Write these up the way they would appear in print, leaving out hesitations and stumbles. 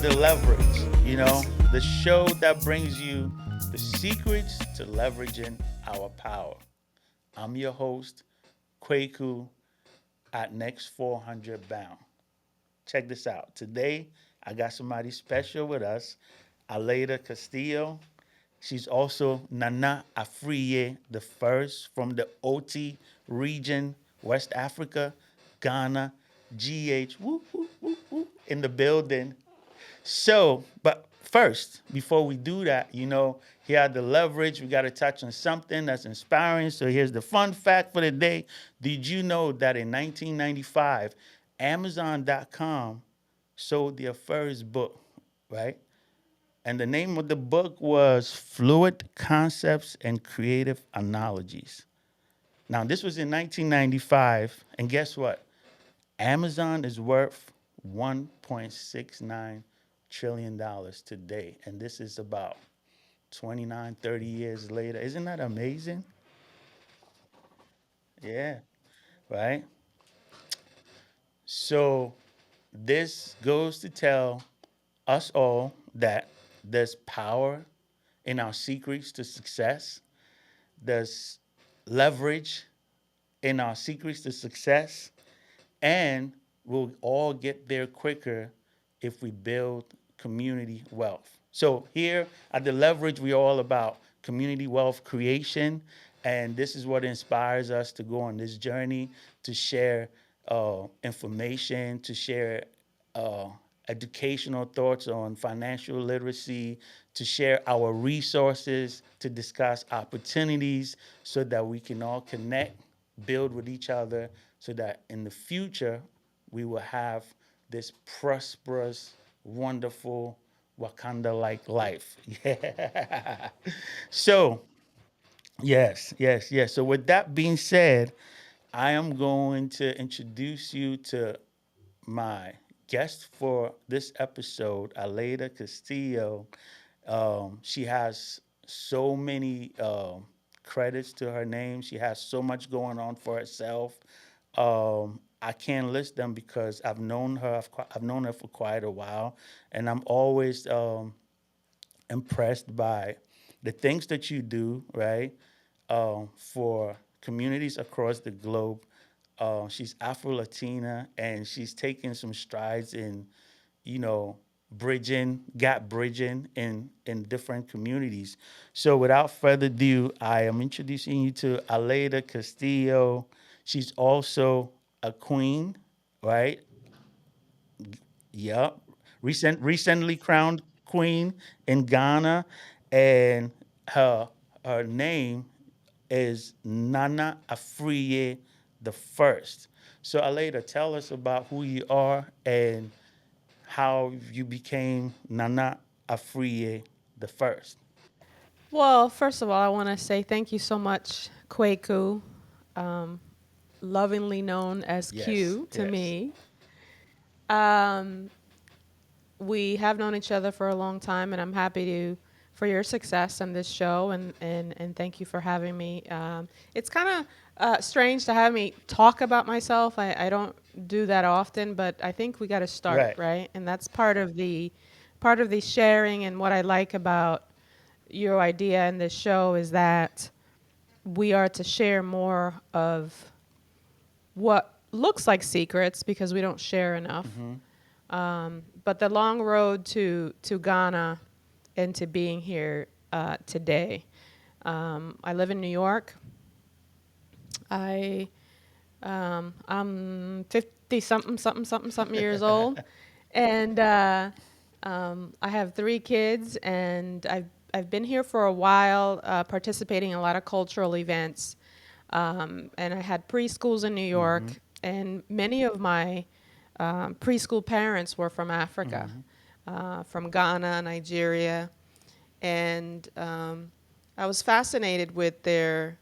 the leverage, the show that brings you the secrets to leveraging our power. I'm your host, Kweku at Next 400 Bound. Check this out. Today, I got somebody special with us, Aleida Castillo. She's also Nana Afriye the first from the OT region, West Africa, Ghana, GH, woo, woo, woo, woo, in the building. So, but first, before we do that, here at the leverage, we got to touch on something that's inspiring. So here's the fun fact for the day. Did you know that in 1995, Amazon.com sold their first book, right? And the name of the book was Fluid Concepts and Creative Analogies. Now, this was in 1995, and guess what? Amazon is worth $1.69 trillion dollars today, and this is about 29, 30 years later. Isn't that amazing? Yeah, right? So, this goes to tell us all that there's power in our secrets to success. There's leverage in our secrets to success, and we'll all get there quicker if we build community wealth. So here at the leverage, we're all about community wealth creation, and this is what inspires us to go on this journey to share information, to share uh, educational thoughts on financial literacy, to share our resources, to discuss opportunities so that we can all connect, build with each other, so that in the future we will have this prosperous, wonderful, Wakanda like life. Yeah. So, yes, yes, yes. So, with that being said, I am going to introduce you to my guest for this episode, Aleida Castillo. She has so many credits to her name. She has so much going on for herself. I can't list them because I've known her. I've known her for quite a while, and I'm always impressed by the things that you do, right, for communities across the globe. She's Afro Latina, and she's taking some strides in, you know, gap bridging in different communities. So without further ado, I am introducing you to Aleida Castillo. She's also a queen, right? Yep. Recently crowned queen in Ghana, and her her name is Nana Afriye the first. So Aleida, tell us about who you are and how you became Nana Afriye the first. Well, first of all, I want to say thank you so much, Kweku, um, lovingly known as Yes, Q to yes. me. Um, we have known each other for a long time, and I'm happy for your success on this show, and thank you for having me. It's kind of strange to have me talk about myself. I don't do that often, but I think we got to start, Right. right? And that's part of the sharing. And what I like about your idea in this show is that we are to share more of what looks like secrets because we don't share enough. Mm-hmm. But the long road to Ghana and to being here today. I live in New York. I'm 50 something years old, and I have three kids, and I've been here for a while, participating in a lot of cultural events. And I had preschools in New Mm-hmm. York, and many of my preschool parents were from Africa, Mm-hmm. from Ghana, Nigeria, and I was fascinated with their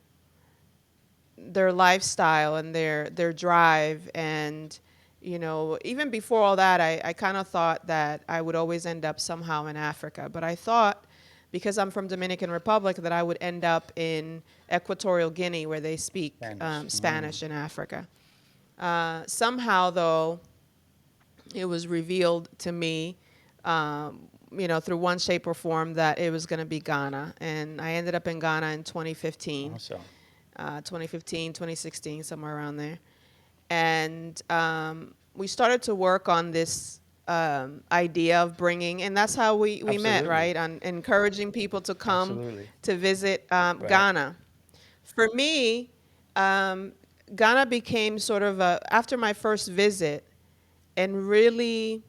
lifestyle and their drive. And even before all that, I kind of thought that I would always end up somehow in Africa. But I thought, because I'm from Dominican Republic, that I would end up in Equatorial Guinea, where they speak Spanish. Mm. Spanish in Africa. Somehow, though, it was revealed to me through one shape or form that it was going to be Ghana. And I ended up in Ghana in 2015, Awesome. 2015, 2016, somewhere around there. And we started to work on this idea of bringing, and that's how we met, Absolutely. right? On encouraging people to come Absolutely. to visit Right. Ghana. For me, um, Ghana became sort of after my first visit, and really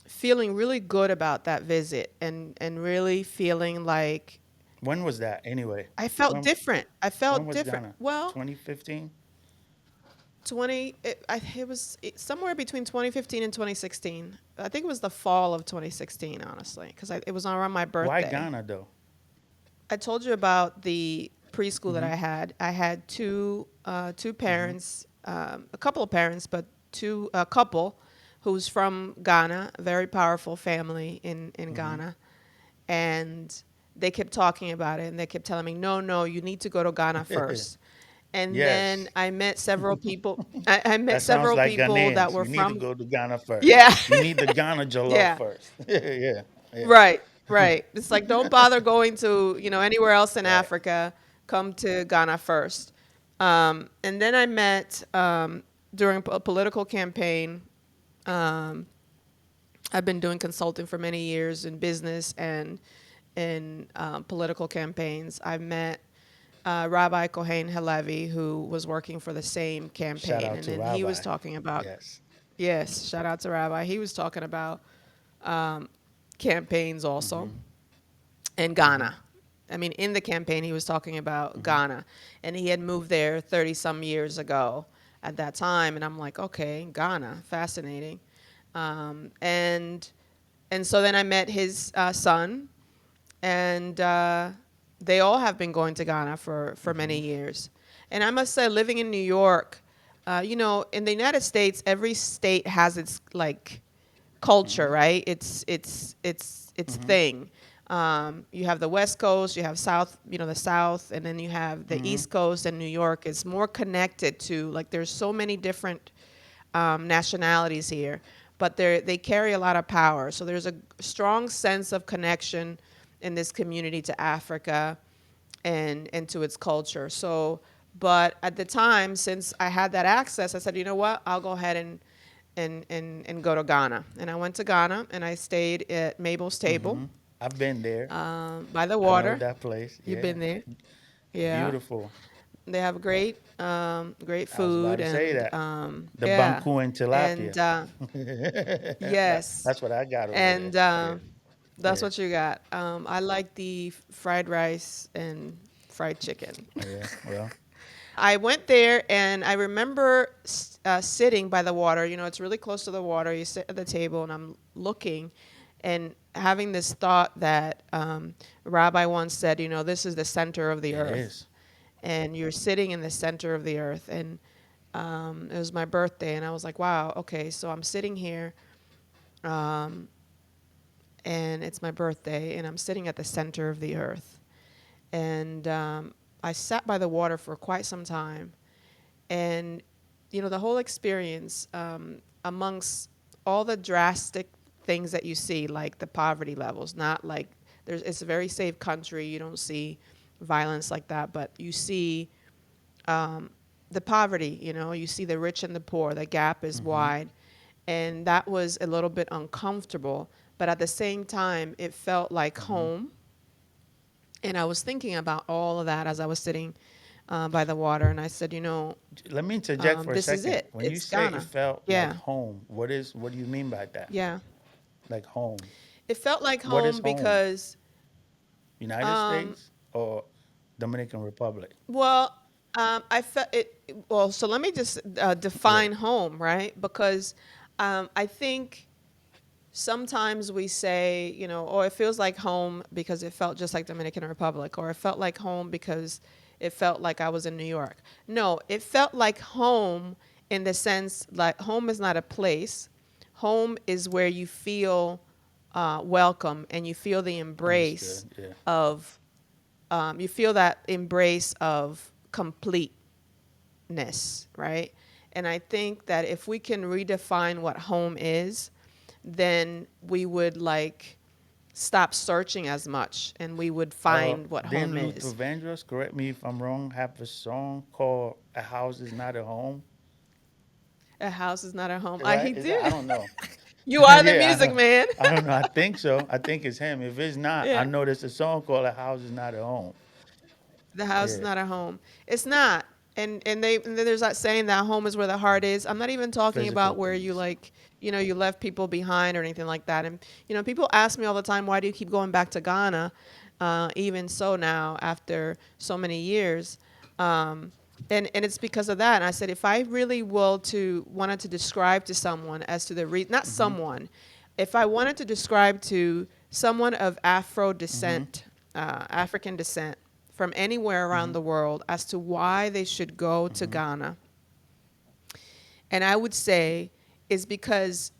feeling really good about that visit, and really feeling like When was that anyway? I felt When different. I when felt was different. Ghana? Well, 2015? it was somewhere between 2015 and 2016. I think it was the fall of 2016, honestly, because it was around my Why birthday. Ghana though? I told you about the preschool that Mm-hmm. I had. I had two Mm-hmm. parents, a couple of parents, but a couple who's from Ghana, a very powerful family in Mm-hmm. Ghana, and they kept talking about it, and they kept telling me, no, no, you need to go to Ghana first. And then Yes. I met several people. I met That sounds several like people that Ghanaians. were You need to from. go to Ghana first. Yeah. You need the Ghana jollof Yeah. first. Yeah. Yeah. Right, right. It's like don't bother going to anywhere else in Right. Africa. Come to Ghana first. And then I met during a political campaign. Um, I've been doing consulting for many years in business and in political campaigns. I met Rabbi Kohen Halevi, who was working for the same Shout campaign, out and to then he was Rabbi. talking about, Yes. yes, shout out to Rabbi. He was talking about campaigns also Mm-hmm. in Mm-hmm. Ghana. I mean, in the campaign, he was talking about Mm-hmm. Ghana, and he had moved there 30 some years ago at that time. And I'm like, okay, Ghana, fascinating. And so then I met his son, and they all have been going to Ghana for Mm-hmm. many years. And I must say, living in New York, in the United States, every state has its like culture, Mm-hmm. right? It's Mm-hmm. thing. You have the West Coast, you have South, the South, and then you have the Mm-hmm. East Coast. And New York is more connected to, like, there's so many different nationalities here, but they carry a lot of power. So there's a strong sense of connection in this community to Africa and to its culture. So, but at the time, since I had that access, I said, you know what, I'll go ahead and go to Ghana. And I went to Ghana and I stayed at Mabel's Table Mm-hmm. I've been there. by the I know water. that place. You've Yeah. been there, yeah. Beautiful. They have great I was about food to say and that. The yeah, banku and and tilapia. yes, That's what I got over there. and Yeah. that's Yeah. what you got. I like the fried rice and fried chicken. Yeah. Well. I went there and I remember sitting by the water. It's really close to the water. You sit at the table and I'm looking and having this thought that Rabbi once said, this is the center of the It earth. is. And you're sitting in the center of the earth. And it was my birthday. And I was like, wow, okay, so I'm sitting here and it's my birthday and I'm sitting at the center of the earth. And I sat by the water for quite some time. And the whole experience, amongst all the drastic things that you see, like the poverty levels, not like it's a very safe country, you don't see violence like that, but you see the poverty, you see the rich and the poor, the gap is Mm-hmm. wide. And that was a little bit uncomfortable, but at the same time it felt like Mm-hmm. home. And I was thinking about all of that as I was sitting by the water, and I said, Let me interject for a this is second. it. When you It's say it Ghana. felt like Yeah, home, what do you mean by that? yeah. Like home. It felt like What is home home? because, United um, States or Dominican Republic? well, I felt it. Well, so let me just Yeah. define home, right? Because I think sometimes we say, oh, it feels like home because it felt just like Dominican Republic, or it felt like home because it felt like I was in New York. No, it felt like home in the sense like home is not a place. Home is where you feel welcome and you feel the embrace Understood. Yeah. of, you feel that embrace of completeness, right? And I think that if we can redefine what home is, then we would like stop searching as much and we would find what home Didn't Luther is. Vandross, correct me if I'm wrong, have a song called "A House Is Not a Home"? A house is not a home. Right? He Is that? I did. don't know. You are the Yeah, music man. I don't know. I think so. I think it's him. If it's not, I Yeah. know there's a song called "A House Is Not a Home." The house is Yeah, not a home. It's not. And then there's that saying that home is where the heart is. I'm not even talking physical about where you things. like, you left people behind or anything like that. And people ask me all the time, why do you keep going back to Ghana? Even so now, after so many years, and it's because of that. And I said, if I really will to wanted to describe to someone as to the not Mm-hmm. someone, if I wanted to describe to someone of Afro Mm-hmm. descent, African descent, from anywhere Mm-hmm. around the world as to why they should go to Mm-hmm. Ghana, and I would say is because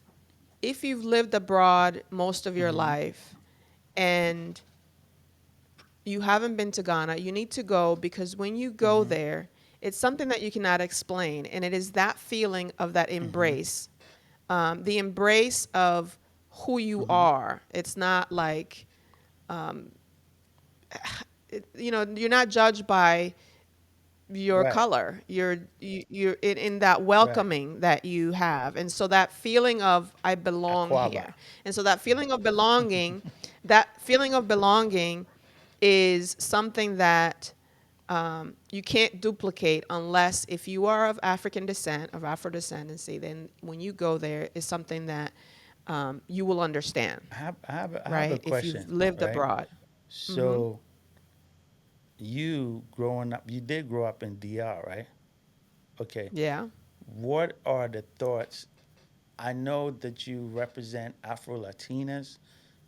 if you've lived abroad most of your Mm-hmm. life and you haven't been to Ghana, you need to go because when you go Mm-hmm. there, it's something that you cannot explain. And it is that feeling of that Mm-hmm. embrace, the embrace of who you Mm-hmm. are. It's not like, you're not judged by your Right. color. You're in that Right. welcoming that you have. And so that feeling of I belong Aquaba. here. And so that feeling of belonging is something that you can't duplicate unless if you are of African descent, of Afro descendancy, then when you go there is something that you will understand, I have a right? If you've question, lived right? abroad. Hmm. So you growing up, you did grow up in DR, right? Okay. Yeah. What are the thoughts? I know that you represent Afro Latinas,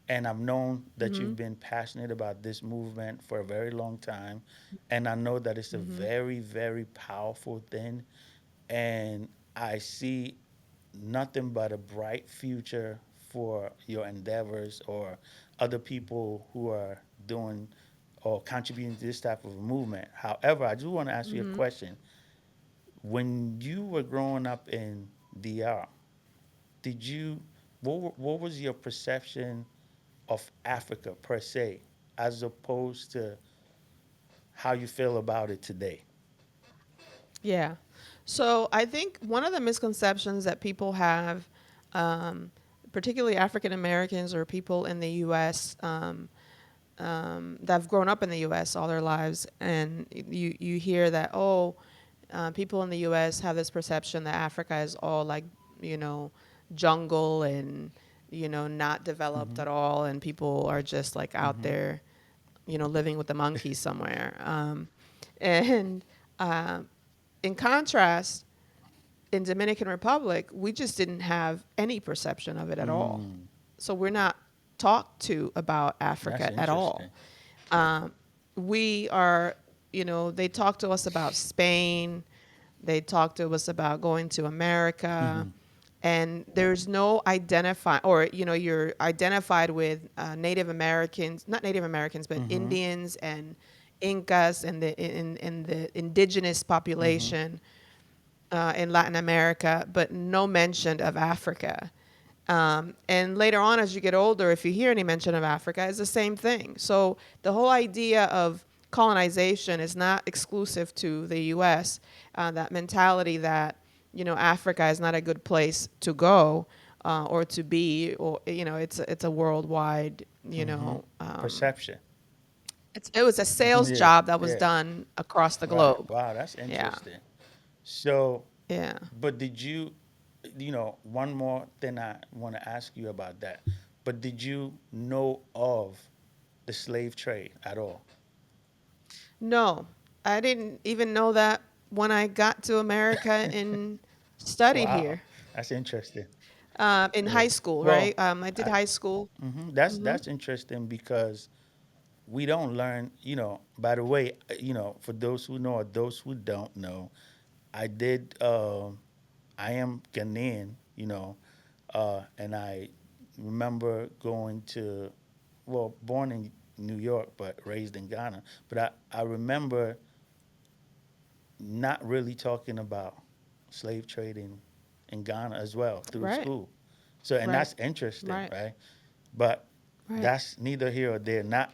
and I've known that Hmm. you've been passionate about this movement for a very long time. And I know that it's a Hmm. very, very powerful thing. And I see nothing but a bright future for your endeavors or other people who are doing or contributing to this type of a movement. However, I do want to ask you a Hmm. question. When you were growing up in DR, did you what was your perception of Africa per se, as opposed to how you feel about it today? Yeah. So I think one of the misconceptions that people have, particularly African Americans or people in the U.S. That have grown up in the U.S. all their lives, and you hear that people in the U.S. have this perception that Africa is all like you know jungle and not developed Mm-hmm. at all, and people are just like out Mm-hmm. there living with the monkeys somewhere. And uh, in contrast, in Dominican Republic, we just didn't have any perception of it at all. Mm, So we're not talked to about that's Africa at all. interesting. We are, they talk to us about Spain. They talk to us about going to America. Mm-hmm. And there's no identify, or, you're identified with Native Americans, not Native Americans, but Mm-hmm. Indians and Incas and the indigenous Mm-hmm. population in Latin America, but no mention of Africa. And later on, as you get older, if you hear any mention of Africa, it's the same thing. So the whole idea of colonization is not exclusive to the U.S. That mentality that Africa is not a good place to go or to be, or it's a worldwide. Mm-hmm. Perception. It was a sales Yeah. job that was Yeah. done across the Right. globe. Wow, that's Yeah, interesting. So, yeah. but did you, one more thing I want to ask you about that. But did you know of the slave trade at all? No, I didn't even know that when I got to America and studied Wow, here that's interesting. in Yeah. high school, Well, right? I did I, high school. Hmm. that's interesting because we don't learn. By the way, for those who know or those who don't know, I did. I am Ghanaian. And I remember going to, well, born in New York but raised in Ghana. But I remember not really talking about slave trading in Ghana as well through Right. school. So, and Right. that's interesting, Right. right? But Right. that's neither here or there. Not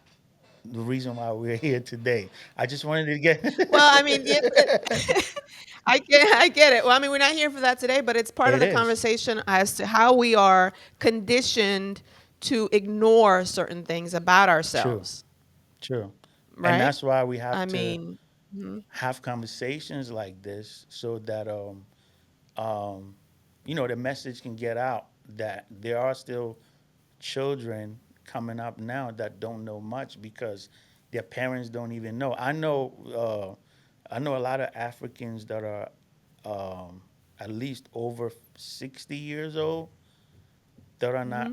the reason why we're here today. I just wanted to get Well, I mean, yeah, I get it. Well, I mean, we're not here for that today, but it's part of it the is conversation as to how we are conditioned to ignore certain things about true, ourselves, true, and right? that's why we I have to mean, mhm. have conversations like this so that um, the message can get out that there are still children coming up now that don't know much because their parents don't even know. I know a lot of Africans that are at least over 60 years old that are not,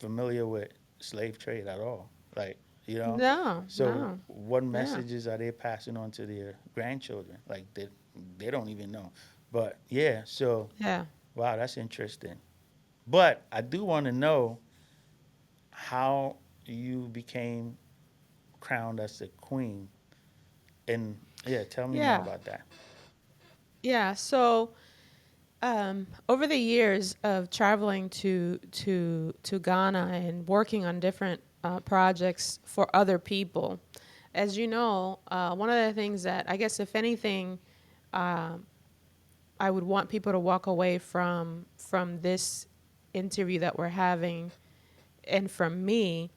familiar with slave trade at all. Like, you know, No, so no, what yeah, messages are they passing on to their grandchildren? Like they don't even know. But yeah, so yeah, wow, that's interesting. But I do want to know how you became crowned as a queen. And yeah, tell me more yeah, about that. yeah. So, over the years of traveling to Ghana and working on different projects for other people, as you know, one of the things that I guess, if anything, I would want people to walk away from this interview that we're having and from me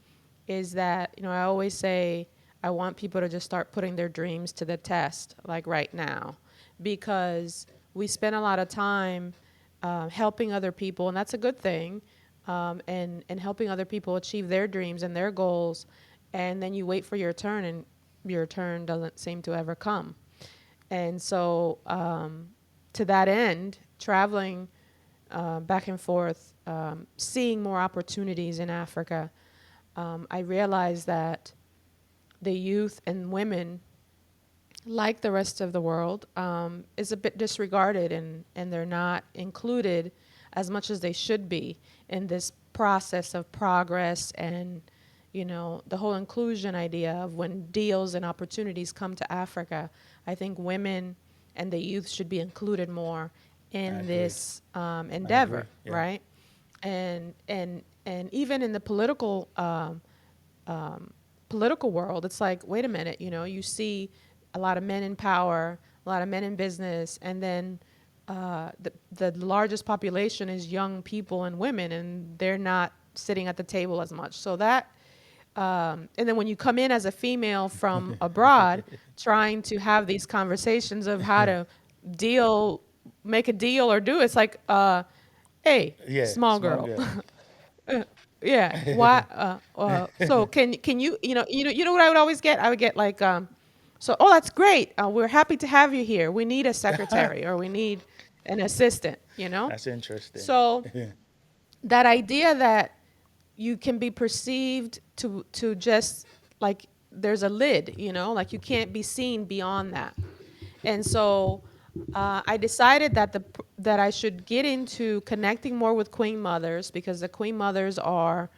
is that, I always say I want people to just start putting their dreams to the test, like right now, because we spend a lot of time helping other people, and that's a good thing, and helping other people achieve their dreams and their goals, and then you wait for your turn, and your turn doesn't seem to ever come. And so, to that end, traveling back and forth, seeing more opportunities in Africa, I realized that the youth and women, like the rest of the world, is a bit disregarded, and they're not included as much as they should be in this process of progress and, the whole inclusion idea of when deals and opportunities come to Africa. I think women and the youth should be included more I in agree. this I agree. endeavor, Yeah. right? And even in the political world, it's like, wait a minute, you see a lot of men in power, a lot of men in business, and then the largest population is young people and women, and they're not sitting at the table as much. So that, and then when you come in as a female from abroad, trying to have these conversations of how to deal, make a deal or do, it's like, hey, Yeah, small small girl. girl. Yeah. Why? So can you know what I would always get? I would get like, so, oh, that's great. We're happy to have you here. We need a secretary or we need an assistant. That's interesting. So that idea that you can be perceived to just like there's a lid, like you can't be seen beyond that. And so I decided that I should get into connecting more with queen mothers, because the queen mothers are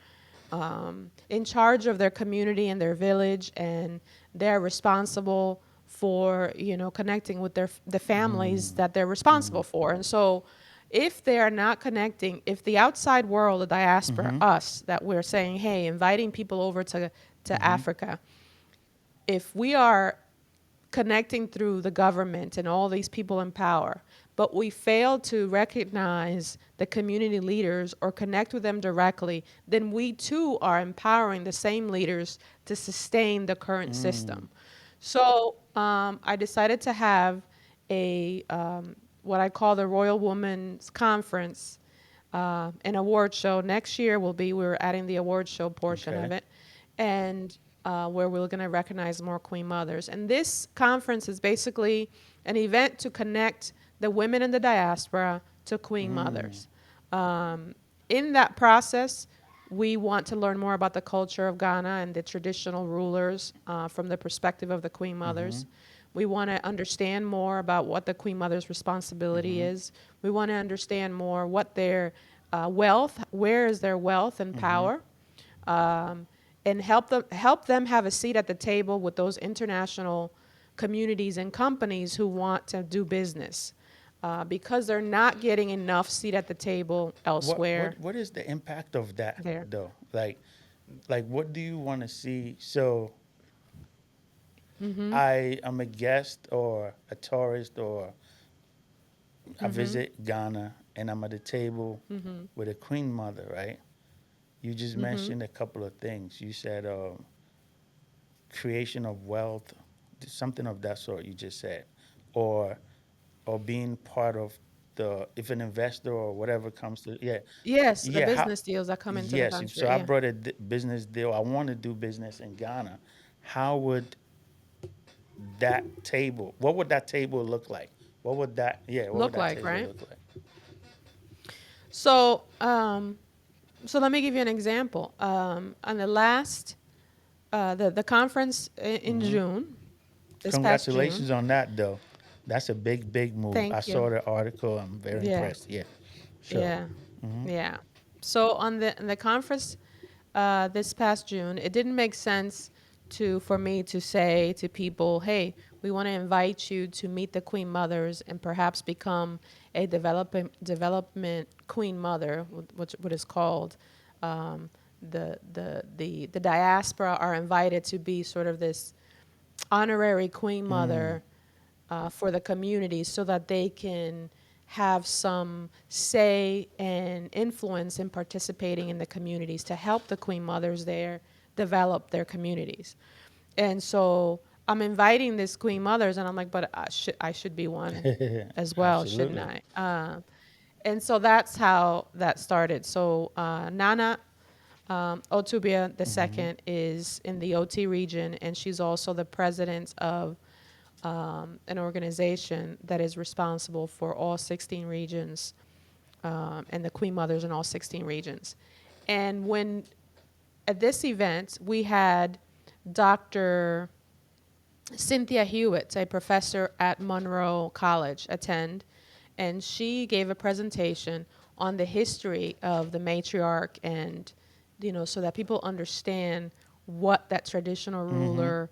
in charge of their community and their village, and they're responsible for connecting with the families that they're responsible for. And so if they are not connecting, if the outside world, the diaspora, us, that we're saying, hey, inviting people over to Africa, if we are connecting through the government and all these people in power, but we fail to recognize the community leaders or connect with them directly, then we too are empowering the same leaders to sustain the current system. So I decided to have a what I call the Royal Women's Conference, an award show. Next year will be, we're adding the award show portion of Okay. it, and where we're going to recognize more queen mothers. And this conference is basically an event to connect the women in the diaspora to queen mothers. In that process, we want to learn more about the culture of Ghana and the traditional rulers from the perspective of the queen mothers. We want to understand more about what the queen mother's responsibility is. We want to understand more what their wealth, where is their wealth and power, um, and help them have a seat at the table with those international communities and companies who want to do business. because they're not getting enough seat at the table elsewhere. What is the impact of that There. though? Like what do you want to see? So Mm-hmm. I am a guest or a tourist or I Mm-hmm. visit Ghana and I'm at a table Mm-hmm. with a queen mother, right? You just Mm-hmm. mentioned a couple of things. You said creation of wealth, something of that sort. You just said, or being part of the if an investor or whatever comes to Yes, the yeah how business deals that come into the yes. So country. I Yeah. brought a business deal. I want to do business in Ghana. How would that table? What would that table look like? What would that yeah? What would Look that like, table right? look like? So, so let me give you an example. On the last, the conference in Hmm. June, this past June. Congratulations on that, though. That's a big move. I Thank you. saw the article. I'm very Yeah. impressed. Yeah, sure. Yeah. Hmm. Yeah. So on the conference this past June, it didn't make sense for me to say to people, "Hey, we want to invite you to meet the Queen Mothers and perhaps become a development Queen Mother," which what is called. Um, the diaspora are invited to be sort of this honorary Queen Mm. Mother for the community so that they can have some say and influence in participating in the communities to help the Queen Mothers there develop their communities. And so I'm inviting these Queen Mothers, and I'm like, but I should be one as well, shouldn't Absolutely. I? And so that's how that started. So Nana Otubia the Hmm. second is in the OT region, and she's also the president of an organization that is responsible for all 16 regions and the Queen Mothers in all 16 regions. And when at this event, we had Dr. Cynthia Hewitt, a professor at Monroe College, attend, and she gave a presentation on the history of the matriarch and, so that people understand what that traditional Hmm. ruler,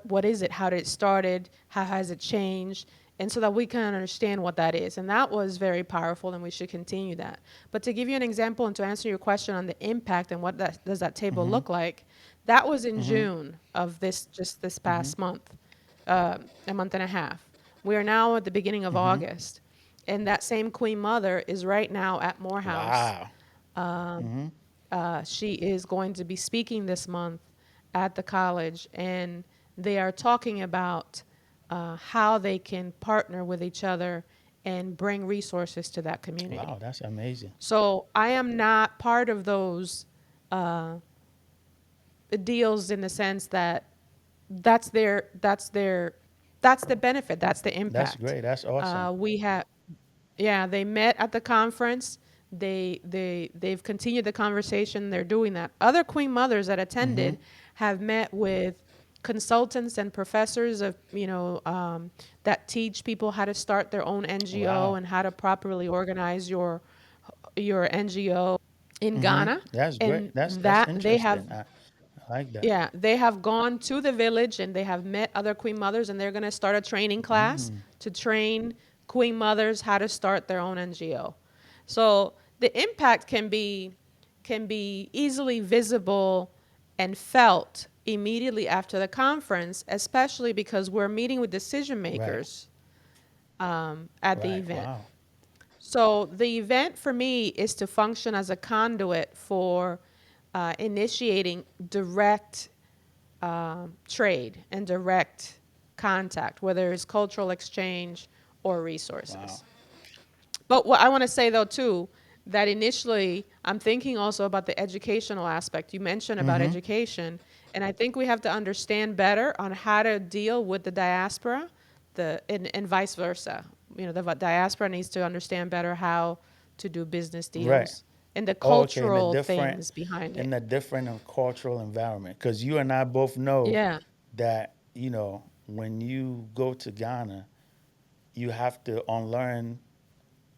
what is it, how did it started, how has it changed, and so that we can understand what that is. And that was very powerful, and we should continue that. But to give you an example and to answer your question on the impact and what that does that table Hmm. look like, that was in Hmm. June of this Hmm. past month, a month and a half. We are now at the beginning of Hmm. August, and that same Queen Mother is right now at Morehouse. Wow. Hmm. She is going to be speaking this month at the college, and they are talking about how they can partner with each other and bring resources to that Wow, community. that's amazing. So I am not part of those deals in the sense that that's their that's their that's the benefit, that's the That's impact. great. That's awesome. We have Yeah, they met at the conference. They've continued the conversation. They're doing that. Other Queen Mothers that Hmm. attended have met with consultants and professors of that teach people how to start their own NGO Wow. and how to properly organize your NGO in Hmm. Ghana, That's great. and That's that they have interesting. I like that. yeah, they have gone to the village and they have met other Queen Mothers, and they're going to start a training class Mm. to train Queen Mothers how to start their own NGO. So the impact can be easily visible and felt immediately after the conference, especially because we're meeting with decision Right. makers at the Right. event. Wow. So the event for me is to function as a conduit for initiating direct trade and direct contact, whether it's cultural exchange or Wow. resources. But what I want to say though too, that initially I'm thinking also about the educational aspect. You mentioned about Hmm. education, and I think we have to understand better on how to deal with the diaspora, and vice versa. The diaspora needs to understand better how to do business Right. deals and the Oh, okay. cultural things behind In it. the different cultural environment, because you and I both know Yeah, that when you go to Ghana, you have to unlearn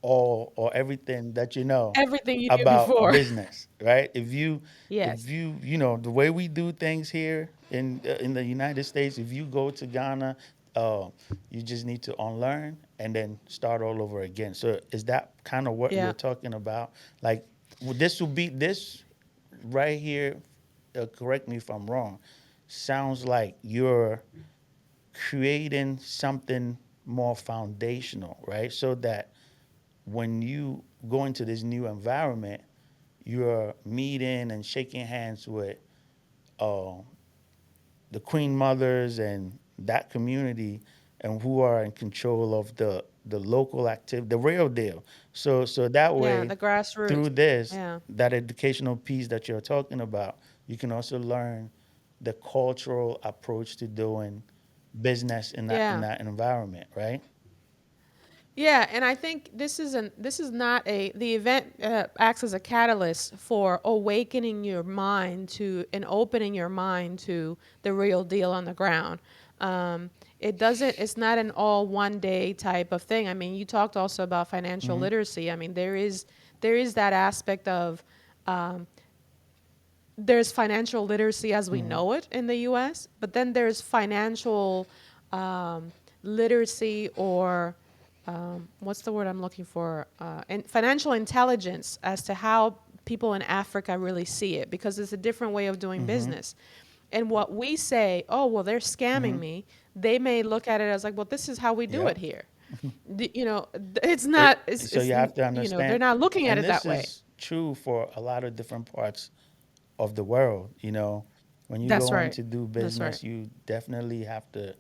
all or everything that you know everything you knew about before. business, right? If Yes. you the way we do things here in the United States, if you go to Ghana, uh, you just need to unlearn and then start all over again. So is that kind of what you're Yeah. talking about? Like this will be this right here. Correct me if I'm wrong. Sounds like you're creating something more foundational, right? So that when you go into this new environment, you're meeting and shaking hands with uh, the queen mothers and that community, and who are in control of the local activity, the real deal. So that Yeah. way, The grassroots. through this, Yeah. that educational piece that you're talking about, you can also learn the cultural approach to doing business in Yeah. that environment, right? Yeah, and I think this is not a the event acts as a catalyst for awakening your mind to and opening your mind to the real deal on the ground. It doesn't. It's not an all one day type of thing. I mean, you talked also about financial Mm-hmm. literacy. I mean, there is that aspect of there's financial literacy as we Mm-hmm. know it in the U.S., but then there's financial literacy or what's the word I'm looking for? And financial intelligence as to how people in Africa really see it, because it's a different way of doing Mm-hmm. business. And what we say, oh well, they're Mm-hmm. scamming me. They may look at it as like, well, this is how we do it Yep. here. You know, it's not. So you have to You know, they're understand, not looking at and it this that way. is true for a lot of different parts of the world. When you That's go in right. to do That's right. business, you definitely have to,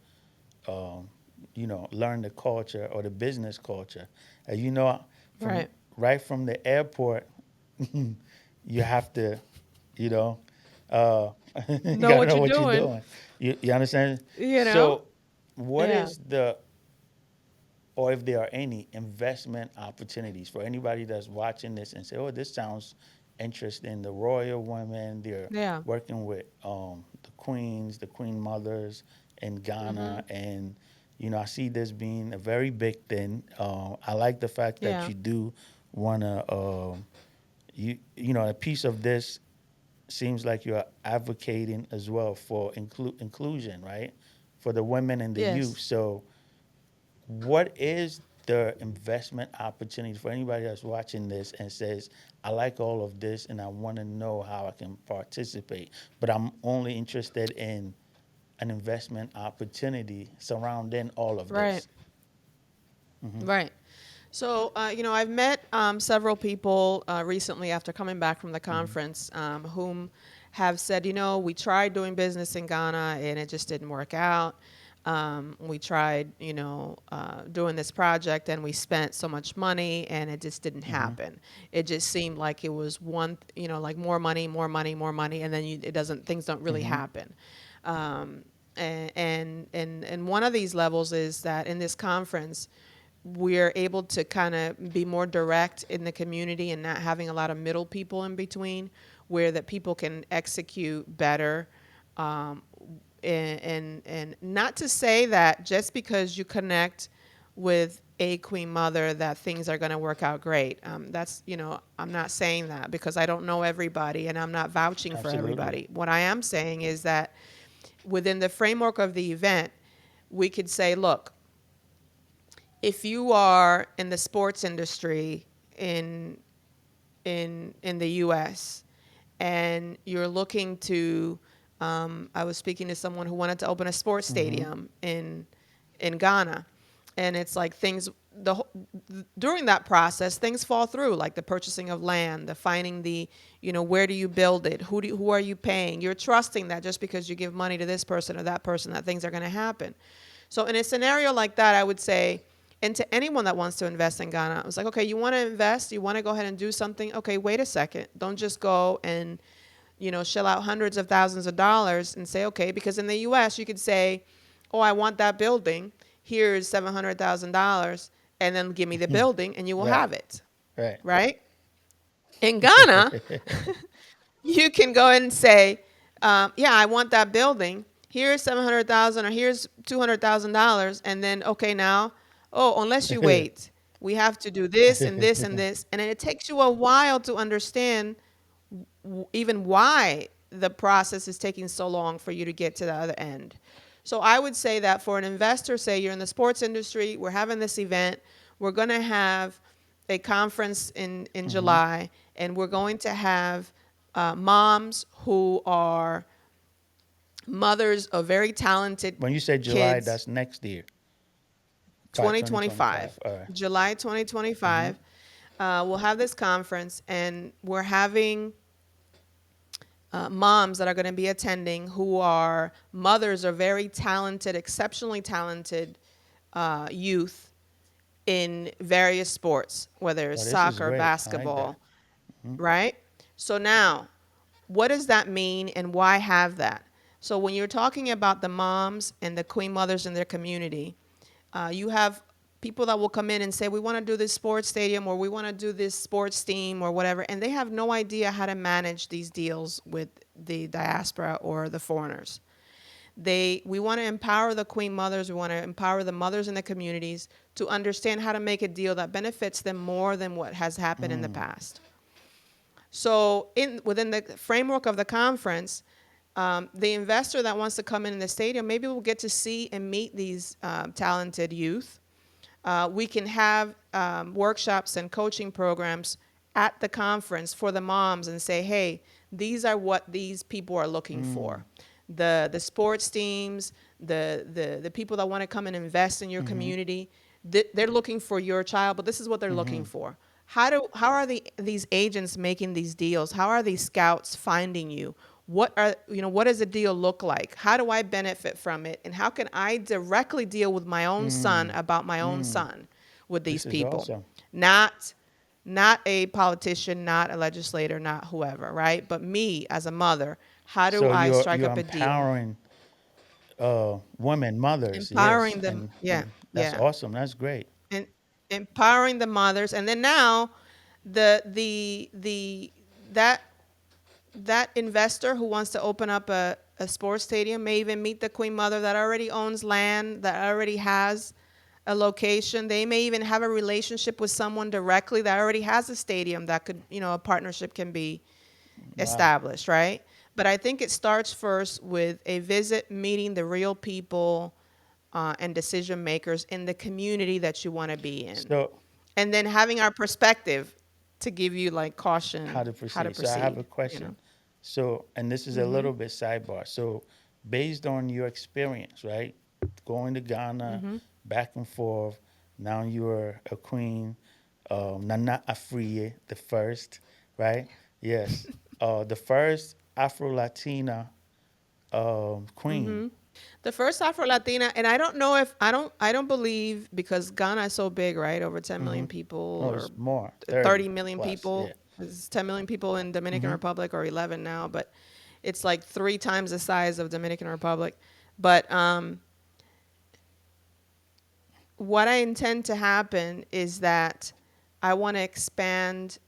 um, learn the culture or the business culture. And from Right. right from the airport, you have to, you know, uh, you Know gotta what know you're what you're doing. doing. You understand? You know. So, what Yeah. is the or if there are any investment opportunities for anybody that's watching this and say, "Oh, this sounds interesting." The royal women, they're Yeah. working with the queens, the queen mothers in Ghana, Mhm. and I see this being a very big thing. I like the fact that Yeah. you do wanna, a piece of this seems like you're advocating as well for inclusion, right? For the women and the youth. Yes. So what is the investment opportunity for anybody that's watching this and says, I like all of this and I want to know how I can participate, but I'm only interested in an investment opportunity surrounding all of Right. this? Mm-hmm. Right. So, I've met several people recently after coming back from the Mm-hmm. conference whom have said, we tried doing business in Ghana and it just didn't work out. We tried, doing this project and we spent so much money and it just didn't Mm-hmm. happen. It just seemed like it was one, like more money, more money, more money, and then it doesn't, things don't really Mm-hmm. happen. Um, and one of these levels is that in this conference, we're able to kind of be more direct in the community and not having a lot of middle people in between, where that people can execute better. Um, and not to say that just because you connect with a queen mother that things are going to work out great. That's, I'm not saying that because I don't know everybody and I'm not vouching for Absolutely. everybody. What I am saying is that within the framework of the event, we could say, look, if you are in the sports industry in in the U.S. and you're looking to, I was speaking to someone who wanted to open a sports Mm-hmm. stadium in Ghana, and it's like things during that process things fall through, like the purchasing of land, the finding the, where do you build it, who are you paying, you're trusting that just because you give money to this person or that person that things are going to happen. So in a scenario like that, I would say, and to anyone that wants to invest in Ghana, I was like, okay, you want to invest, you want to go ahead and do something. Okay, wait a second. Don't just go and, shell out hundreds of thousands of dollars and say, okay, because in the U.S. you could say, oh, I want that building. Here's $700,000, and then give me the building, and you will Right. have it, Right. right? In Ghana, you can go ahead and say, yeah, I want that building. Here's 700,000 or here's $200,000, and then okay now, oh, unless you wait, we have to do this and this and this, and then it takes you a while to understand even why the process is taking so long for you to get to the other end. So I would say that for an investor, say you're in the sports industry, we're having this event, we're going to have a conference in Mm-hmm. July, and we're going to have moms who are mothers of very talented When you say July, kids. that's next year, by 2025. 2025, All right. July Mm-hmm. 2025, we'll have this conference, and we're having moms that are going to be attending who are mothers of very talented, exceptionally talented youth in various sports, whether it's Oh, this is soccer, great. I like that. basketball, right? So now, what does that mean and why have that? So when you're talking about the moms and the queen mothers in their community, you have people that will come in and say, we want to do this sports stadium or we want to do this sports team or whatever, and they have no idea how to manage these deals with the diaspora or the foreigners. We want to empower the queen mothers, we want to empower the mothers in the communities to understand how to make a deal that benefits them more than what has happened in the past. So within the framework of the conference, the investor that wants to come in the stadium maybe will get to see and meet these talented youth. We can have workshops and coaching programs at the conference for the moms and say, hey, these are what these people are looking for. The sports teams, the people that want to come and invest in your community, they're looking for your child, but this is what they're looking for. How are these agents making these deals? How are these scouts finding you? What does a deal look like? How do I benefit from it? And how can I directly deal with my own son about my own son with these This is people? awesome. Not not a politician, not a legislator, not whoever, right? But me as a mother, how do So I strike you're up a deal? empowering women, mothers, yes, Empowering them, yeah, and that's yeah. awesome. That's great. And empowering the mothers, and then now the that that investor who wants to open up a sports stadium may even meet the queen mother that already owns land, that already has a location. They may even have a relationship with someone directly that already has a stadium that could, a partnership can be Wow. established, right? But I think it starts first with a visit, meeting the real people and decision makers in the community that you want to be in. So And then having our perspective to give you like how caution to how to proceed? So I have proceed, a question. So, and this is a little bit sidebar. So, based on your experience, right, going to Ghana, back and forth. Now you're a queen, Nana Afriye, the first, right? Yes, the first Afro Latina queen. The first Afro Latina, and I don't know if I don't believe, because Ghana is so big, right? Over 10 million people Oh, or it's more, 30 30 million plus. Yeah. people. There's 10 million people in Dominican Republic, or 11 now, but it's like three times the size of Dominican Republic. But what I intend to happen is that I want to expand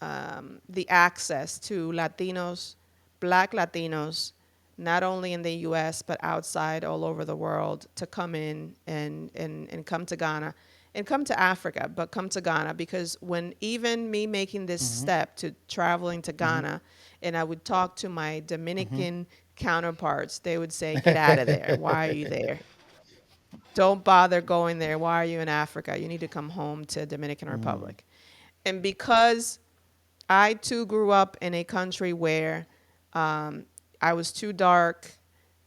the access to Latinos, Black Latinos, not only in the US, but outside all over the world, to come in and come to Ghana and come to Africa, but come to Ghana. Because when even me making this step to traveling to Ghana, and I would talk to my Dominican counterparts, they would say, get out of there. Why are you there? Don't bother going there. Why are you in Africa? You need to come home to Dominican Republic. And because I too grew up in a country where I was too dark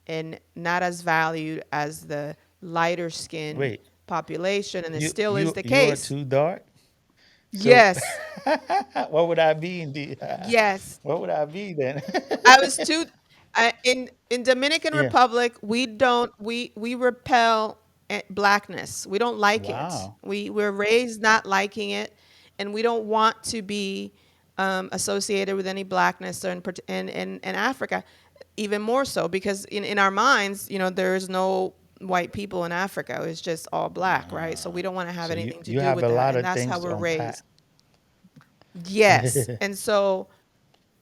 and not as valued as the lighter skinned Wait, population, and it you still is you the you are case. too dark. So, Yes, what would I be in the? yes. What would I be then? I was too. In Dominican Yeah. Republic, we repel blackness. We don't like it. Wow. We're raised not liking it, and we don't want to be associated with any blackness. Or in Africa, even more so, because in our minds, there is no white people in Africa. It's just all black, right? So we don't want to have So you anything to you do have with a that, lot and of that's how things to we're unpack. raised. Yes, and so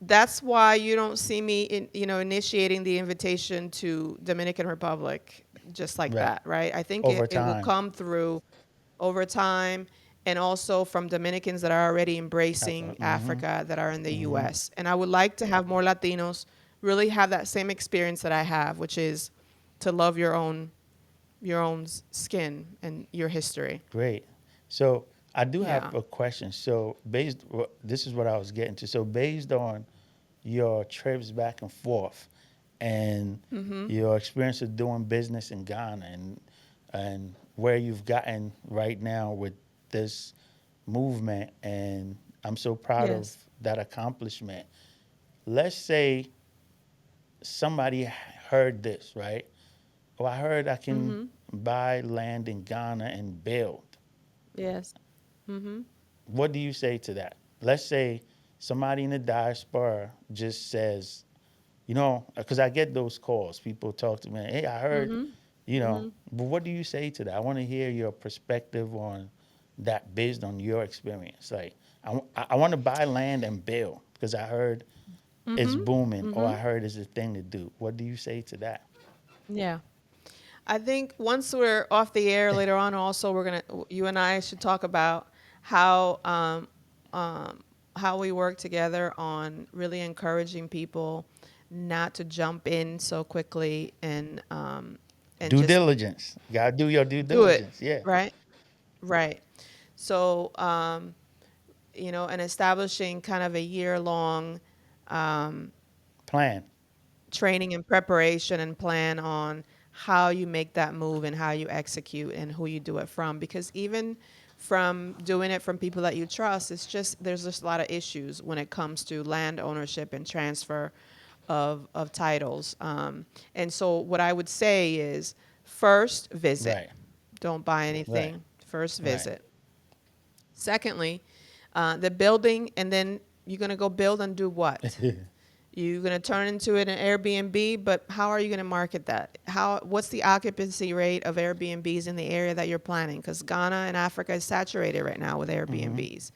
that's why you don't see me initiating the invitation to Dominican Republic just like Right. that, right? I think Over it will time. come through over time, and also from Dominicans that are already embracing Mm-hmm. Africa, that are in the US. And I would like to have more Latinos really have that same experience that I have, which is to love your own skin and your history. Great. So I do Yeah. have a question. So this is what I was getting to. So based on your trips back and forth and your experience of doing business in Ghana and where you've gotten right now with this movement, and I'm so proud of Yes. that accomplishment. Let's say somebody heard this, right? Well, I heard I can buy land in Ghana and build. Yes. What do you say to that? Let's say somebody in the diaspora just says, because I get those calls. People talk to me, hey, I heard, but what do you say to that? I want to hear your perspective on that based on your experience. Like, I want to buy land and build because I heard it's booming or I heard it's a thing to do. What do you say to that? Yeah. I think once we're off the air later on, also you and I should talk about how um, how we work together on really encouraging people not to jump in so quickly and Due just diligence. You gotta do your due do it, diligence. Yeah. right? Right. So and establishing kind of a year long Plan. training and preparation and plan on how you make that move and how you execute and who you do it from, because even from doing it from people that you trust, there's just a lot of issues when it comes to land ownership and transfer of titles, and so what I would say is first visit, Right. don't buy Right. anything, first Right. visit. Secondly, the building, and then you're going to go build and do what? You're going to turn into it an Airbnb, but how are you going to market that? What's the occupancy rate of Airbnbs in the area that you're planning? Because Ghana and Africa is saturated right now with Airbnbs.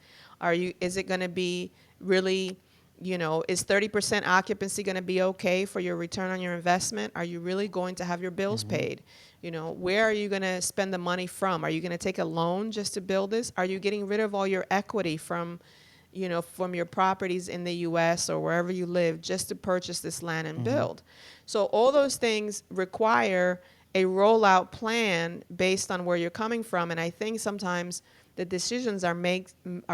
Is it going to be really, is 30% occupancy going to be okay for your return on your investment? Are you really going to have your bills paid? Where are you going to spend the money from? Are you going to take a loan just to build this? Are you getting rid of all your equity from your properties in the US or wherever you live just to purchase this land and build? So all those things require a rollout plan based on where you're coming from. And I think sometimes the decisions are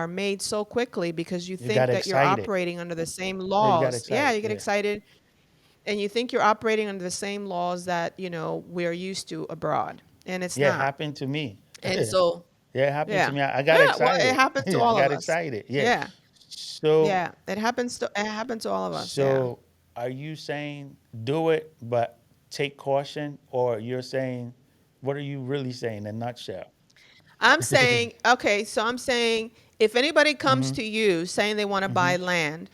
made so quickly because you You got think that you're excited. operating under the same Yeah, you got laws. Yeah, excited. you get Yeah. excited and you think you're operating under the same laws that, we're used to abroad. And it's Yeah, it not. happened to me. And Yeah, so, it happened to yeah. me. I got Yeah, well, it excited. happens to Yeah, I all of got us. excited. Yeah. Yeah. So, Yeah, it happens to all of us. Yeah. so are you saying do it, but take caution, or you're saying, what are you really saying in a nutshell? I'm saying, okay, so I'm saying if anybody comes Mm-hmm. to you saying they want to Mm-hmm. buy land,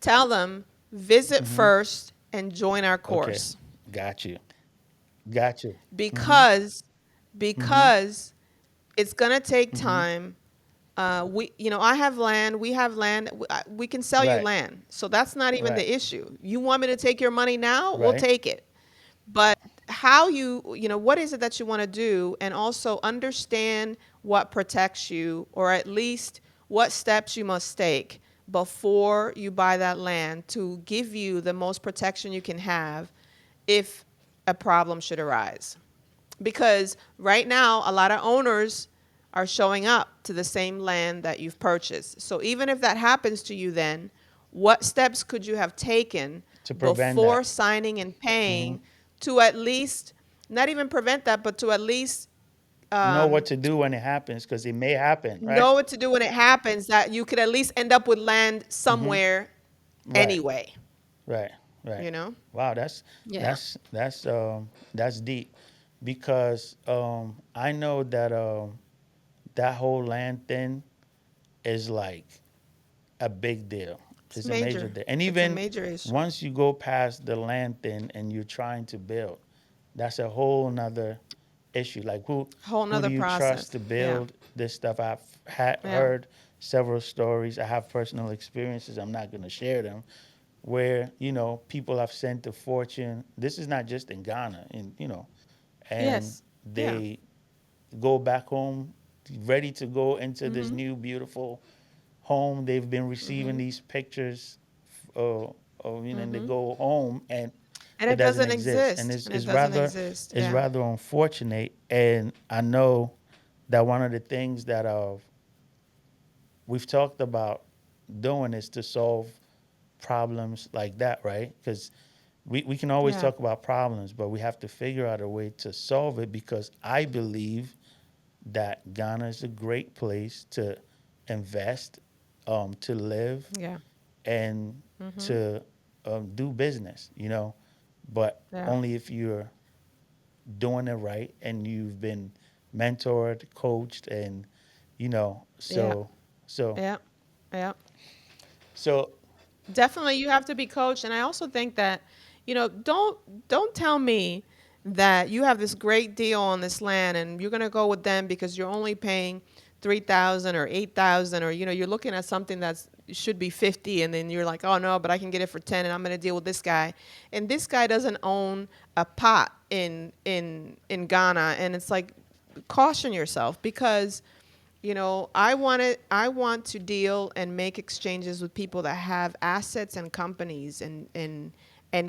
tell them visit Mm-hmm. first and join our Okay. course. Got you. Got you. Mm-hmm. Because Mm-hmm. because it's going to take Mm-hmm. time. I have land, we have land, we can sell you Right. land. So that's not even Right. the issue. You want me to take your money now? We'll Right. take it. But what is it that you want to do? And also understand what protects you, or at least what steps you must take before you buy that land to give you the most protection you can have if a problem should arise. Because right now, a lot of owners are showing up to the same land that you've purchased. So even if that happens to you, then what steps could you have taken To prevent before that. signing and Mm-hmm. paying to at least not even prevent that, but to at least Know what to do when it happens because it may happen, right? know what to do when it happens, that you could at least end up with land Mm-hmm. somewhere Right. anyway, Right. Right. you know? Wow, that's Yeah. that's that's that's deep because I know that that whole land thing is like a big deal. It's It's a major major. deal. And It's a even major issue. once you go past the land thing and you're trying to build, that's a whole nother issue. Like Whole who do nother you trust process. to Yeah. build this stuff? I've Yeah. heard several stories. I have personal experiences. I'm not going to share them where people have sent a fortune. This is not just in Ghana, and Yes. Yeah. they go back home ready to go into this new beautiful home. They've been receiving these pictures, and they go home and And It it doesn't doesn't exist, and exist. And it doesn't exist. it's Yeah. rather unfortunate. And I know that one of the things that we've talked about doing is to solve problems like that, right? Because we can always Yeah. talk about problems, but we have to figure out a way to solve it because I believe that Ghana is a great place to invest, to live, Yeah. and Mhm. to do business, but Yeah. only if you're doing it right and you've been mentored, coached, and Yeah. so Yeah. Yeah. so Definitely you have to be coached, and I also think that, don't tell me that you have this great deal on this land and you're going to go with them because you're only paying 3,000 or 8,000, or you're looking at something that's should be 50, and then you're like, "Oh no, but I can get it for 10 and I'm going to deal with this guy." And this guy doesn't own a pot in Ghana, and it's like, caution yourself, because I want to deal and make exchanges with people that have assets and companies, and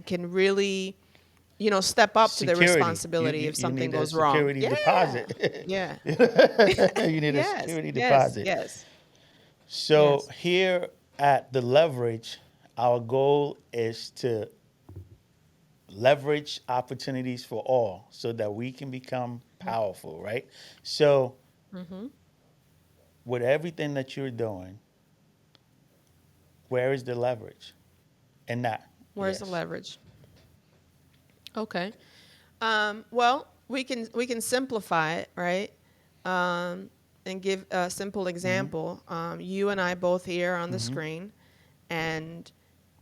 can really, step up to the security. You, responsibility you if you something need a goes wrong. security Yeah. deposit. Yeah. You need a Yes. security Yes. deposit. Yes. So Yes. here at the leverage, our goal is to leverage opportunities for all so that we can become powerful, right? So Mm-hmm. with everything that you're doing, where is the leverage? And that, Where's the yes. leverage? Okay. Well, we can simplify it, right? And give a simple Mm-hmm. example. You and I both here on the Mm-hmm. screen, and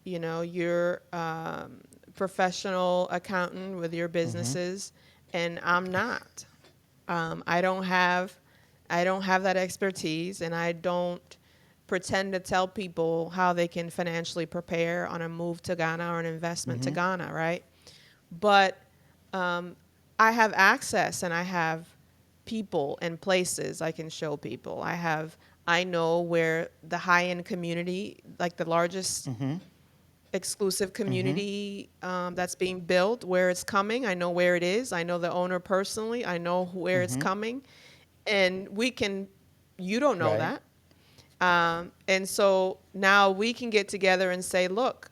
you're professional accountant with your Mm-hmm. businesses, and I'm not. I don't have that expertise, and I don't pretend to tell people how they can financially prepare on a move to Ghana or an investment to Mm-hmm. Ghana, right? But um, I have access, and I have people and places I can show people. I know where the high end community, like the largest Mm-hmm. exclusive Mm-hmm. community that's being built, where it's coming. I know where it is. I know the owner personally. I know where it's Mm-hmm. coming. And you don't know Right. that. And so now we can get together and say, look,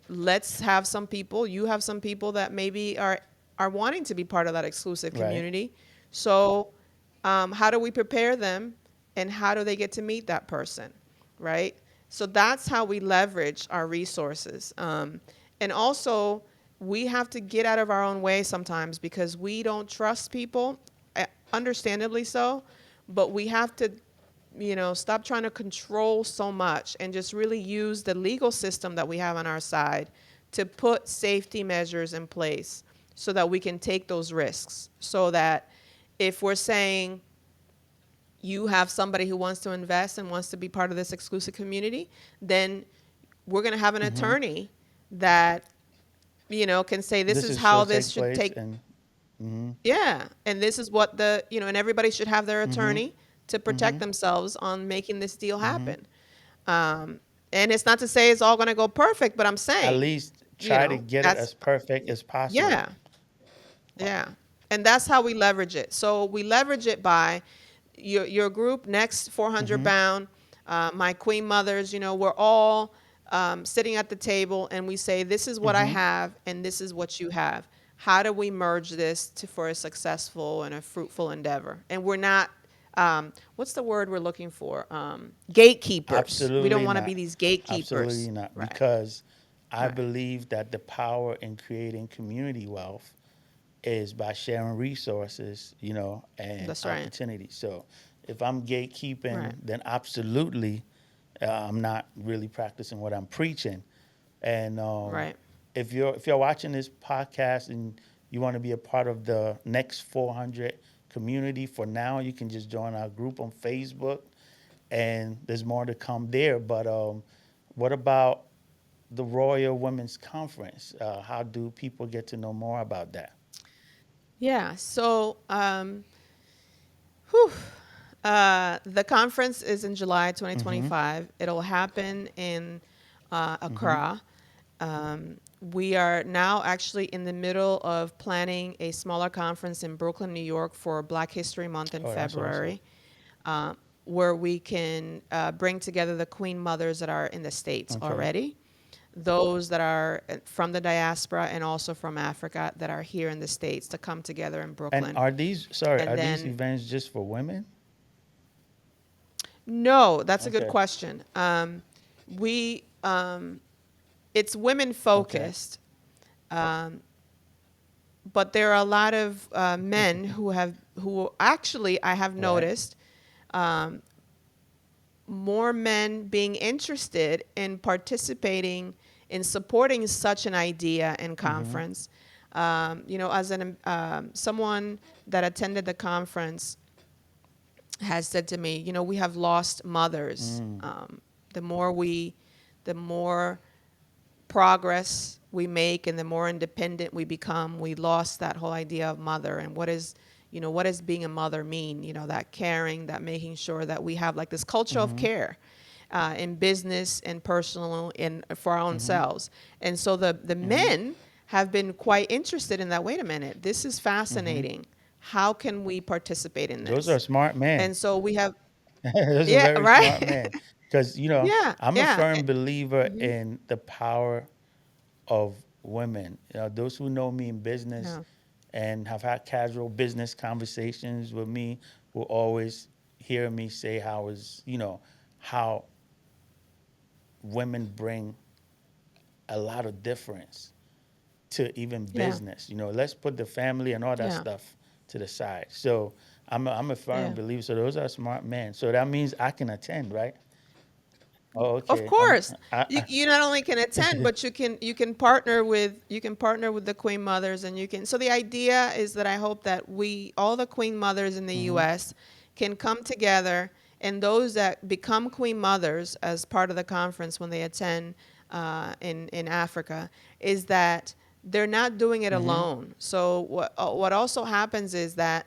let's have some people. You have some people that maybe are wanting to be part of that exclusive Right. community. So, how do we prepare them, and how do they get to meet that person, right? So that's how we leverage our resources. And also, we have to get out of our own way sometimes because we don't trust people, understandably so. But we have to stop trying to control so much and just really use the legal system that we have on our side to put safety measures in place so that we can take those risks. So that if we're saying you have somebody who wants to invest and wants to be part of this exclusive community, then we're going to have an Mm-hmm. attorney that, can say this This is is how should this take should place take. and mm-hmm. Yeah, and this is what and everybody should have their Mm-hmm. attorney to protect Mm-hmm. themselves on making this deal Mm-hmm. happen. Um, and it's not to say it's all going to go perfect, but I'm At saying, least try to get it that's, as perfect as possible. yeah, yeah. And that's how we leverage it. So we leverage it by your group, next 400 Mm-hmm. bound, my queen mothers, we're all sitting at the table, and we say, this is what I Mm-hmm. have and this is what you have. How do we merge this for a successful and a fruitful endeavor? And we're not, what's the word we're looking for? Gatekeepers. We don't Absolutely want to be not. these gatekeepers. Absolutely not. Right, Because I right. believe that the power in creating community wealth is by sharing resources, and That's right. opportunities. So if I'm gatekeeping, Right. then absolutely I'm not really practicing what I'm preaching. And Right. if you're watching this podcast and you want to be a part of the next 400 community, for now you can just join our group on Facebook, and there's more to come there. But what about the Royal Women's Conference? How do people get to know more about that? Yeah. So, whew, the conference is in July Mm-hmm. 2025. It'll happen in Mm-hmm. Accra. We are now actually in the middle of planning a smaller conference in Brooklyn, New York for Black History Month in Oh, that's awesome. February, uh, where we can bring together the Queen Mothers that are in the States Okay. already, those that are from the diaspora and also from Africa that are here in the States to come together in And Brooklyn. are these sorry, And are these then, events just for women? no, that's a good Okay. question. We It's women Okay. focused, but there are a lot of men who actually I have Right. noticed more men being interested in participating in supporting such an idea and Mm-hmm. conference. As someone that attended the conference has said to me, we have lost mothers. Mm. The more we, the more progress we make and the more independent we become, we lost that whole idea of mother and what does being a mother mean? That caring, that making sure that we have like this culture of Mm-hmm. care in business and personal and for our own Mm-hmm. selves. And so the Mm-hmm. men have been quite interested in that. Wait a minute, this is Mm-hmm. fascinating. How can we participate in Those are this? smart men. And so we have, Those are yeah, very smart right? men. Because, Yeah, I'm a yeah. firm believer Hmm. in the power of women. Those who know me in business Yeah, and have had casual business conversations with me will always hear me say how women bring a lot of difference to even yeah, business. Let's put the family and all that yeah, stuff to the side. So I'm a firm yeah. believer. So those are smart men. So that means I can attend, right? Oh, Of okay. course, I, you not only can attend, but you can partner with the Queen Mothers, and you can. So the idea is that I hope that all the Queen Mothers in the hmm U.S. can come together, and those that become Queen Mothers as part of the conference when they attend in Africa, is that they're not doing it hmm alone. So what also happens is that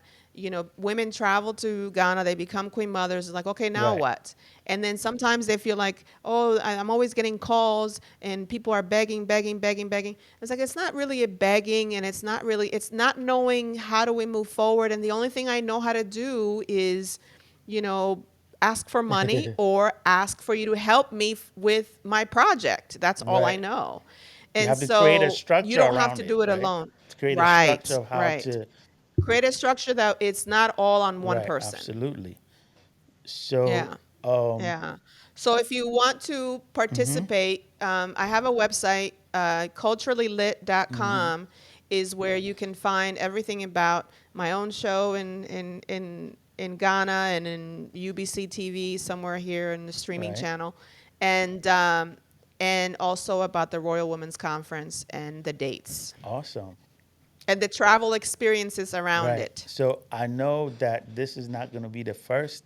women travel to Ghana, they become Queen Mothers. It's like, okay, now Right. what? And then sometimes they feel like, oh, I'm always getting calls and people are begging, begging, begging, begging. It's like, it's not really a begging, and it's not knowing how do we move forward. And the only thing I know how to do is, you know, ask for money or ask for you to help me with my project. That's all I Right. know. You And have to create a so you structure don't have around to it, do it right? alone. To create a structure Right, of how right. to. Create a structure that it's not all on one Right. person. Absolutely. So, Yeah. um, Yeah. So if you want to hmm participate, I have a website, hmm culturallylit.com is where you can find everything about my own show in Ghana and in UBC TV somewhere here in the streaming right. channel, and also about the Royal Women's Conference and the dates Awesome. and the travel experiences around Right. it. So I know that this is not going to be the first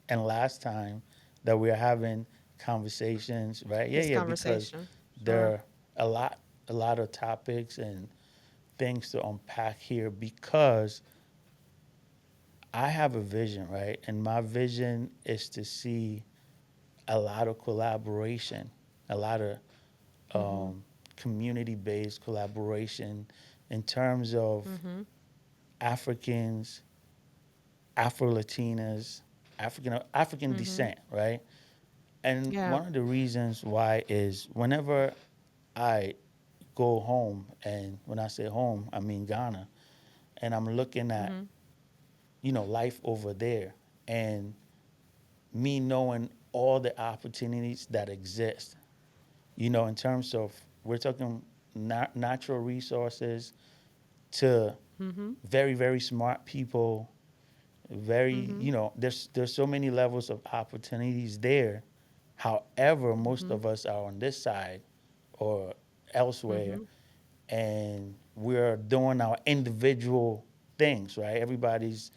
and last time that we're having conversations, right? Yeah, This yeah, because conversation. there Sure. are a lot of topics and things to unpack here because I have a vision, right? And my vision is to see a lot of collaboration, a lot of Mhm. community-based collaboration in terms of Mhm. Africans, Afro Latinas, African Mhm. descent, right? And Yeah. one of the reasons why is whenever I go home, and when I say home, I mean Ghana, and I'm looking at Mhm. life over there, and me knowing all the opportunities that exist, in terms of we're talking natural resources to Mhm. very very smart people, very Mhm. there's so many levels of opportunities there. However, most Mhm. of us are on this side or elsewhere, Mhm. and we're doing our individual things, right? Everybody's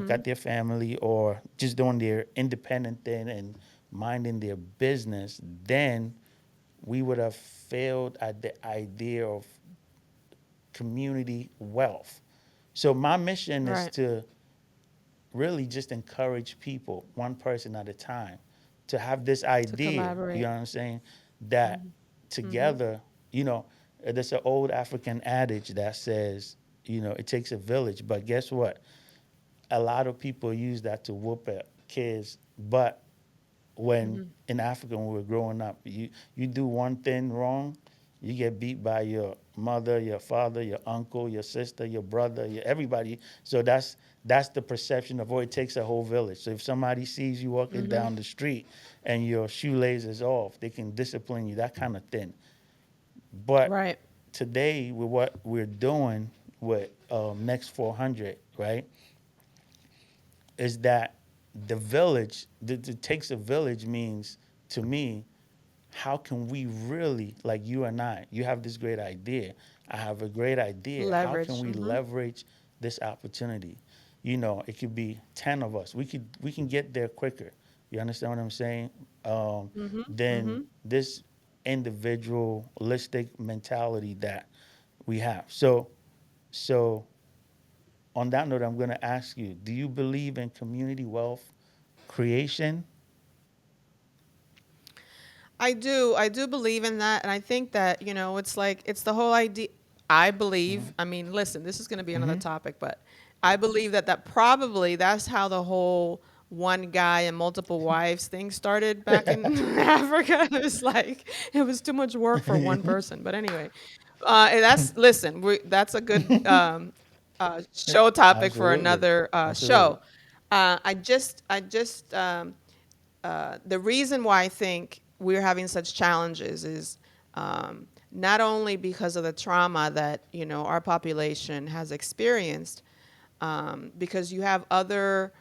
got Mhm. their family or just doing their independent thing and minding their business. Then we would have failed at the idea of community wealth. So my mission is Right. to really just encourage people, one person at a time, to have this To idea, you collaborate. know what I'm saying, that Mhm. Mhm. together, you know, there's an old African adage that says, it takes a village. But guess what? A lot of people use that to whoop at kids. But when in Africa, when we were growing up, you do one thing wrong, you get beat by your mother, your father, your uncle, your sister, your brother, everybody. So that's the perception of, oh, it takes a whole village. So if somebody sees you walking down the street and your shoelace is off, they can discipline you, that kind of thing. But Right. today, with what we're doing with Next 400, right, is that the village, it takes a village means, to me, how can we really, like you and I, you have this great idea, I have a great idea. How can Leverage. we leverage this opportunity? It could be 10 of us. We can get there quicker. You understand what I'm saying? Than this individualistic mentality that we have. So on that note, I'm going to ask you: do you believe in community wealth creation? I do. I do believe in that. And I think that, it's like, it's the whole idea. I believe, I mean, listen, this is going to be another topic, but I believe that probably that's how the whole one guy and multiple wives thing started back in Africa. It was like, it was too much work for one person. But anyway, and listen, that's a good show topic for Absolutely. another Absolutely. show. The reason why I think we're having such challenges is not only because of the trauma that our population has experienced, because you have other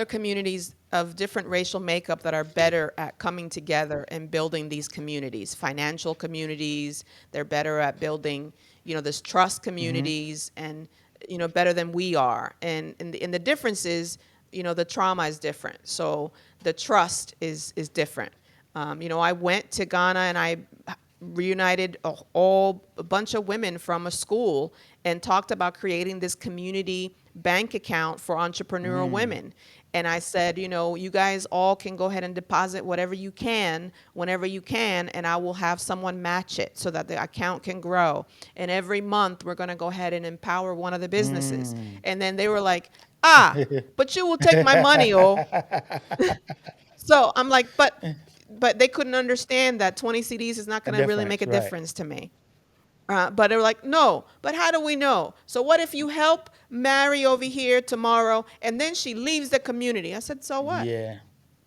communities of different racial makeup that are better at coming together and building these communities, financial communities. They're better at building, this trust communities, and better than we are. And the difference is, the trauma is different, so the trust is different. I went to Ghana and I reunited a bunch of women from a school and talked about creating this community bank account for entrepreneurial women. And I said, you guys all can go ahead and deposit whatever you can, whenever you can, and I will have someone match it so that the account can grow. And every month, we're going to go ahead and empower one of the businesses. And then they were like, but you will take my money, oh. So I'm like, but they couldn't understand that 20 CDs is not A going to really make difference, a right? difference to me. But they were like, no, but how do we know? So what if you help Mary over here tomorrow and then she leaves the community? I said, so what? Yeah.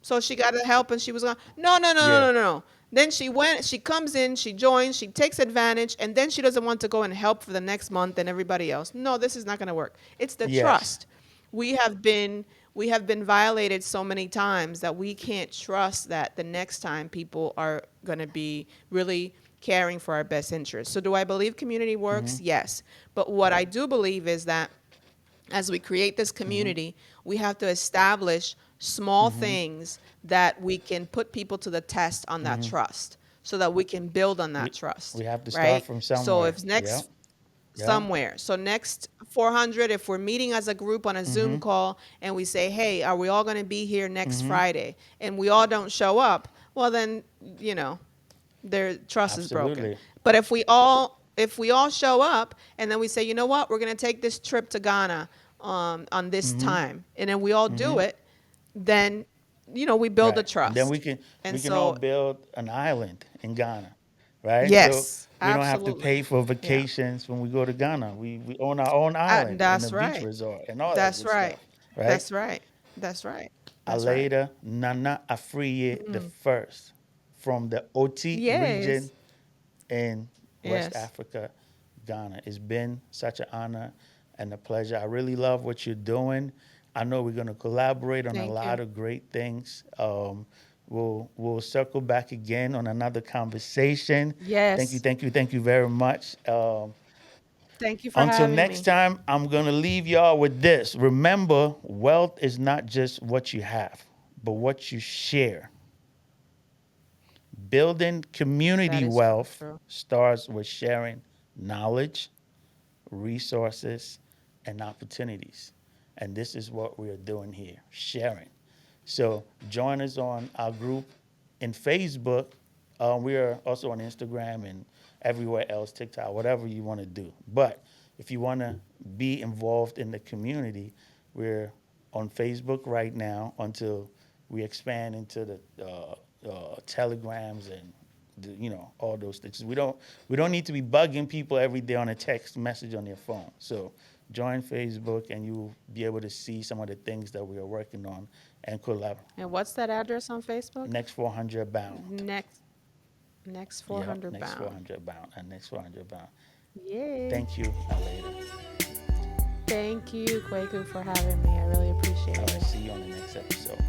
So she got to help and she was going, no, no, no, no, Yeah. no, no, no. Then she comes in, she joins, she takes advantage, and then she doesn't want to go and help for the next month and everybody else. No, this is not going to work. It's the Yes. trust. We have been we have been violated so many times that we can't trust that the next time people are going to be really caring for our best interests. So do I believe community works? Yes. But what I do believe is that as we create this community, we have to establish small things that we can put people to the test on that trust so that we can build on that We trust, we have to start right? from So somewhere. if Yeah. next Yeah. somewhere. So next 400, if we're meeting as a group on a Zoom call and we say, "Hey, are we all going to be here next Friday?" and we all don't show up, well then, their trust is broken. Absolutely. But if we all show up and then we say, "You know what? We're going to take this trip to Ghana on this time." And then we all do it, then we build the Right. And then we trust. can And we can all so, build an island in Ghana, right? So yes, we don't have to absolutely. pay for Yeah. vacations when we go to Ghana. We own our own island and a That's beach right. resort and all that That's good right. stuff, right? That's right. That's right. That's right. Aleida Nana Afriye the first from the Oti region Yes. in West Yes. Africa, Ghana. It's been such an honor and a pleasure. I really love what you're doing. I know we're going to collaborate on a Thank lot you. of great things. We'll circle back again on another conversation. Thank you, Yes. thank you, thank you very much. Thank you for Until having next me. time, I'm going to leave y'all with this. Remember, wealth is not just what you have, but what you share. Building That community is wealth true. starts with sharing knowledge, resources, and opportunities. And this is what we are doing here, sharing. So join us on our group in Facebook, We are also on Instagram and everywhere else, TikTok, whatever you want to do. But if you want to be involved in the community, we're on Facebook right now until we expand into the telegrams and all those things. We don't need to be bugging people every day on a text message on their phone. So join Facebook and you'll be able to see some of the things that we are working on and collaborate. And what's that address on Facebook? Next 400 bound. Next next Yep, 400 next bound. 400 bound and next 400 bound. Yay. Thank you, Aleida. Thank you, Kweku, for having me. I really appreciate All right, it. see you on the next episode.